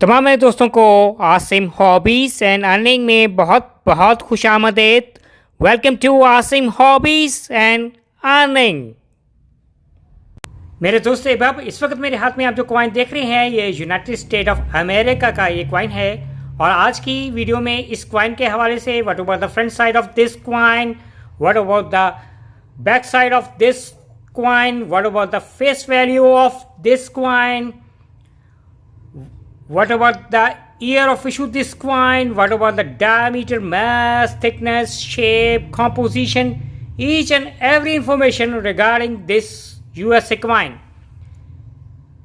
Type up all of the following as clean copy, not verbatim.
तमाम मेरे दोस्तों को आसिम हॉबीज़ एंड अर्निंग में बहुत बहुत खुशामदीद। Welcome to Asim hobbies and earning. मेरे दोस्त अब इस वक्त मेरे हाथ में आप जो कॉइन देख रहे हैं ये यूनाइटेड स्टेट ऑफ अमेरिका का ये कॉइन है। और आज की वीडियो में इस कॉइन के हवाले से what about the front side of this coin, what about the back side of this coin, what about the face value of this coin, what about the year of issue this coin, what about the diameter, mass, thickness, shape, composition, each and every information regarding this USA coin.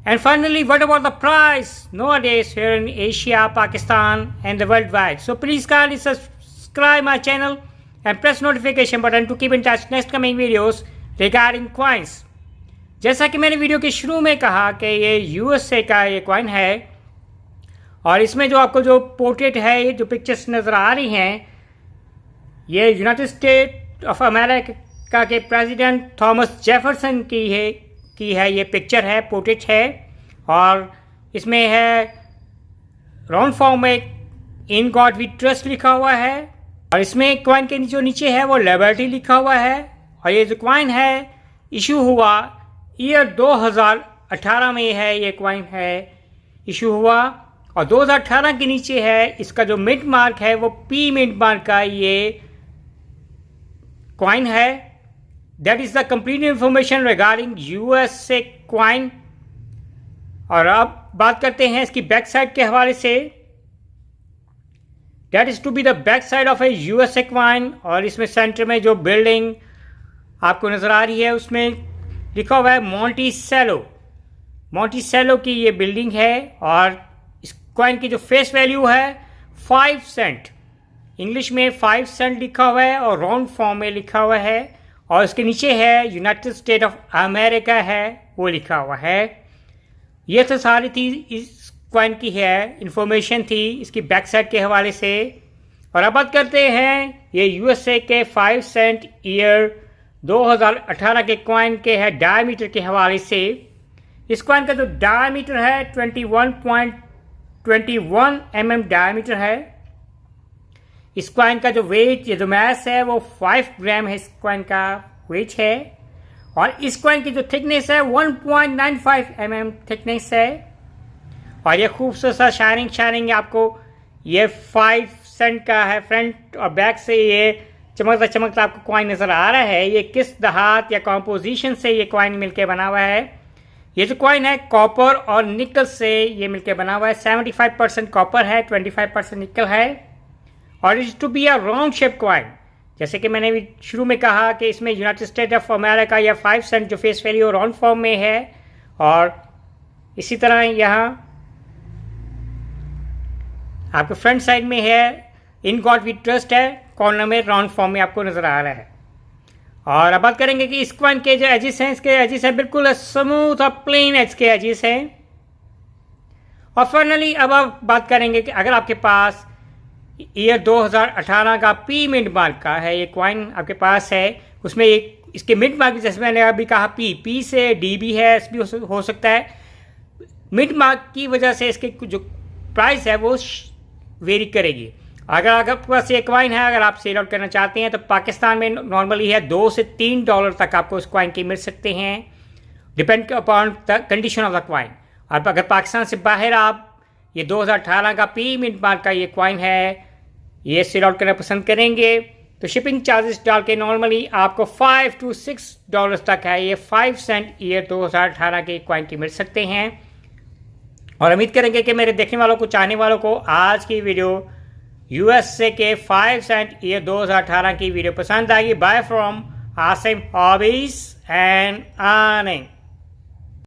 And finally, what about the price nowadays here in Asia, Pakistan and the worldwide. So please kindly subscribe my channel and press notification button to keep in touch next coming videos regarding coins. जैसा कि मैंने video के शुरू में कहा कि ये USA का ये कॉइन है और इसमें जो आपको जो पोर्ट्रेट है, ये जो पिक्चर्स नज़र आ रही हैं, ये यूनाइटेड स्टेट ऑफ अमेरिका के प्रेसिडेंट थॉमस जेफरसन की है ये पिक्चर है, पोर्ट्रेट है। और इसमें है राउंड फॉर्म में इन गॉड वी ट्रस्ट लिखा हुआ है और इसमें कॉइन के जो नीचे है वो लिबर्टी लिखा हुआ है। और ये जो कॉइन है इशू हुआ ईयर 2018 में है, ये कॉइन है इशू हुआ। और 2018 के नीचे है इसका जो मिंट मार्क है वो पी मिंट मार्क का ये कॉइन है। That is the complete information regarding USA coin. और अब बात करते हैं इसकी बैक साइड के हवाले से। That is to be the back side of a USA coin. और इसमें सेंटर में जो बिल्डिंग आपको नजर आ रही है उसमें लिखा हुआ है मोंटिसेलो की ये बिल्डिंग है। और कॉइन की जो फेस वैल्यू है 5 सेंट, इंग्लिश में 5 सेंट लिखा हुआ है और राउंड फॉर्म में लिखा हुआ है। और इसके नीचे है यूनाइटेड स्टेट ऑफ अमेरिका है, वो लिखा हुआ है। ये तो सारी थी इस कॉइन की है इंफॉर्मेशन थी इसकी बैक साइड के हवाले से। और अब बात करते हैं ये यूएसए के 5 सेंट ईयर 2018 के कॉइन के है डायमीटर के हवाले से। इस कॉइन का जो डायमीटर है 21 mm डायमीटर है। इस कॉइन का जो वेट, ये जो मैस है वो 5 ग्राम है, इस कॉइन का वेट है। और इस कॉइन की जो थिकनेस है 1.95 mm थिकनेस है। और ये खूबसूरत सा शाइनिंग आपको ये 5 सेंट का है। फ्रंट और बैक से ये चमकता आपको कॉइन नज़र आ रहा है। ये किस धात या कॉम्पोजिशन से ये कॉइन मिलके बना हुआ है। ये जो कॉइन है कॉपर और निकल से ये मिलकर बना हुआ है। 75% कॉपर है, 25% निकल है। और is to be a round shape coin. जैसे कि मैंने भी शुरू में कहा कि इसमें यूनाइटेड स्टेट ऑफ अमेरिका या 5 सेंट जो फेस वैल्यू राउंड फॉर्म में है। और इसी तरह यहाँ आपके फ्रंट साइड में है इन गॉड वी ट्रस्ट है, कॉर्नर में राउंड फॉर्म में आपको नजर आ रहा है। और अब बात करेंगे कि इस कॉइन के जो एजिस हैं, इसके एजिस हैं बिल्कुल स्मूथ और प्लेन एज के एजिस हैं। और फाइनली अब आप बात करेंगे कि अगर आपके पास ईयर 2018 का पी मिंट मार्क का है ये कॉइन आपके पास है, उसमें एक इसके मिंट मार्क जैसे मैंने अभी कहा पी से डी भी है, एस भी हो सकता है। मिंट मार्क की वजह से इसके जो प्राइस है वो वेरी करेगी। अगर आपके पास ये कॉइन है, अगर आप सेल आउट करना चाहते हैं तो पाकिस्तान में नॉर्मली है $2 से $3 तक आपको इस कॉइन की मिल सकते हैं, depend upon the condition of the coin. और अगर पाकिस्तान से बाहर आप ये 2018 का पी मिंट मार्क का ये कॉइन है ये सेल आउट करना पसंद करेंगे तो शिपिंग चार्जेस डाल के नॉर्मली आपको $5 to $6 तक है ये 5 सेंट ईयर 2018 के कॉइन की मिल सकते हैं। और उम्मीद करेंगे कि मेरे देखने वालों को, चाहने वालों को आज की वीडियो यूएसए के 5 सेंट ईयर 2018 की वीडियो पसंद आएगी। Bye from Asim hobbies and earning.